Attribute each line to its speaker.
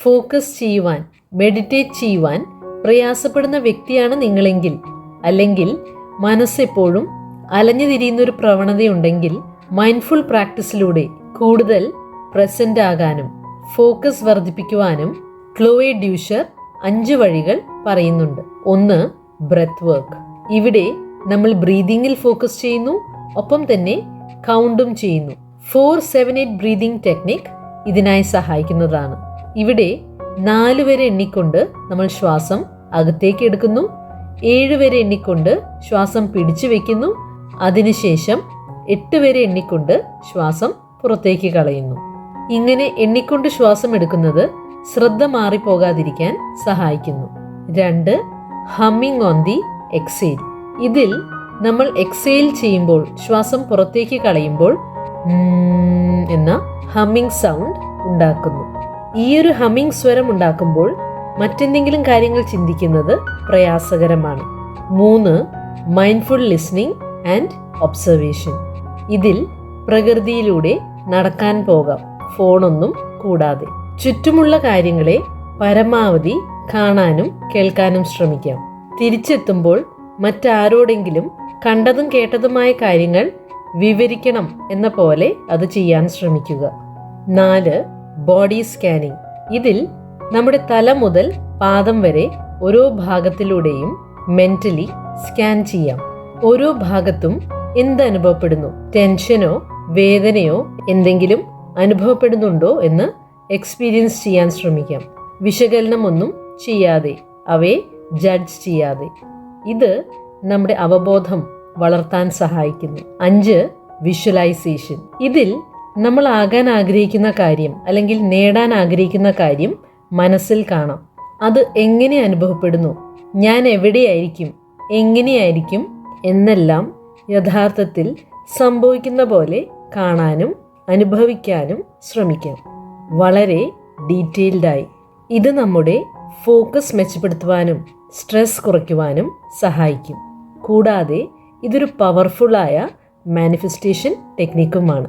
Speaker 1: Focus ചെയ്യുവാൻ, meditate ചെയ്യുവാൻ പ്രയാസപ്പെടുന്ന വ്യക്തിയാണ് നിങ്ങളെങ്കിൽ, അല്ലെങ്കിൽ മനസ്സെപ്പോഴും അലഞ്ഞു തിരിയുന്നൊരു പ്രവണതയുണ്ടെങ്കിൽ മൈൻഡ്ഫുൾ പ്രാക്ടീസിലൂടെ കൂടുതൽ പ്രസന്റ് ആകാനും ഫോക്കസ് വർദ്ധിപ്പിക്കുവാനും ക്ലോയെ ഡ്യൂഷർ 5 വഴികൾ പറയുന്നുണ്ട്. 1. Breath work. ഇവിടെ നമ്മൾ ബ്രീതിങ്ങിൽ ഫോക്കസ് ചെയ്യുന്നു, ഒപ്പം തന്നെ കൗണ്ടും ചെയ്യുന്നു. 4-7-8 ബ്രീതിങ് ടെക്നിക് ഇതിനായി സഹായിക്കുന്നതാണ്. ഇവിടെ 4 വരെ എണ്ണിക്കൊണ്ട് നമ്മൾ ശ്വാസം അകത്തേക്ക് എടുക്കുന്നു, 7 വരെ എണ്ണിക്കൊണ്ട് ശ്വാസം പിടിച്ചു വെക്കുന്നു, അതിനുശേഷം 8 വരെ എണ്ണിക്കൊണ്ട് ശ്വാസം പുറത്തേക്ക് കളയുന്നു. ഇങ്ങനെ എണ്ണിക്കൊണ്ട് ശ്വാസം എടുക്കുന്നത് ശ്രദ്ധ മാറിപ്പോകാതിരിക്കാൻ സഹായിക്കുന്നു. 2. Humming on the exhale. ഇതിൽ നമ്മൾ എക്സേൽ ചെയ്യുമ്പോൾ, ശ്വാസം പുറത്തേക്ക് കളയുമ്പോൾ എന്ന ഹമ്മിങ് സൗണ്ട് ഉണ്ടാക്കുന്നു. ഈ ഒരു ഹമ്മിങ് സ്വരം ഉണ്ടാക്കുമ്പോൾ മറ്റെന്തെങ്കിലും കാര്യങ്ങൾ ചിന്തിക്കുന്നത് പ്രയാസകരമാണ്. 3. Mindful listening and observation. ഇതിൽ പ്രകൃതിയിലൂടെ നടക്കാൻ പോകാം, ഫോണൊന്നും കൂടാതെ. ചുറ്റുമുള്ള കാര്യങ്ങളെ പരമാവധി കാണാനും കേൾക്കാനും ശ്രമിക്കാം. തിരിച്ചെത്തുമ്പോൾ മറ്റാരോടെങ്കിലും കണ്ടതും കേട്ടതുമായ കാര്യങ്ങൾ വിവരിക്കണം എന്ന പോലെ അത് ചെയ്യാൻ ശ്രമിക്കുക. 4. Body scanning. ഇതിൽ നമ്മുടെ തല മുതൽ പാദം വരെ ഓരോ ഭാഗത്തിലൂടെയും മെന്റലി സ്കാൻ ചെയ്യാം. ഓരോ ഭാഗത്തും എന്ത് അനുഭവപ്പെടുന്നു, ടെൻഷനോ വേദനയോ എന്തെങ്കിലും അനുഭവപ്പെടുന്നുണ്ടോ എന്ന് എക്സ്പീരിയൻസ് ചെയ്യാൻ ശ്രമിക്കാം. വിശകലനമൊന്നും ചെയ്യാതെ, അവയെ ജഡ്ജ് ചെയ്യാതെ. ഇത് നമ്മുടെ അവബോധം വളർത്താൻ സഹായിക്കുന്നു. 5. വിഷ്വലൈസേഷൻ. ഇതിൽ നമ്മൾ ആകാൻ ആഗ്രഹിക്കുന്ന കാര്യം അല്ലെങ്കിൽ നേടാൻ ആഗ്രഹിക്കുന്ന കാര്യം മനസ്സിൽ കാണാം. അത് എങ്ങനെ അനുഭവപ്പെടുന്നു, ഞാൻ എവിടെയായിരിക്കും, എങ്ങനെയായിരിക്കും എന്നെല്ലാം യഥാർത്ഥത്തിൽ സംഭവിക്കുന്ന പോലെ കാണാനും അനുഭവിക്കാനും ശ്രമിക്കാം, വളരെ ഡീറ്റെയിൽഡായി. ഇത് നമ്മുടെ ഫോക്കസ് മെച്ചപ്പെടുത്തുവാനും സ്ട്രെസ് കുറയ്ക്കുവാനും സഹായിക്കും. കൂടാതെ ഇതൊരു പവർഫുള്ളായ മാനിഫെസ്റ്റേഷൻ ടെക്നിക്കുമാണ്.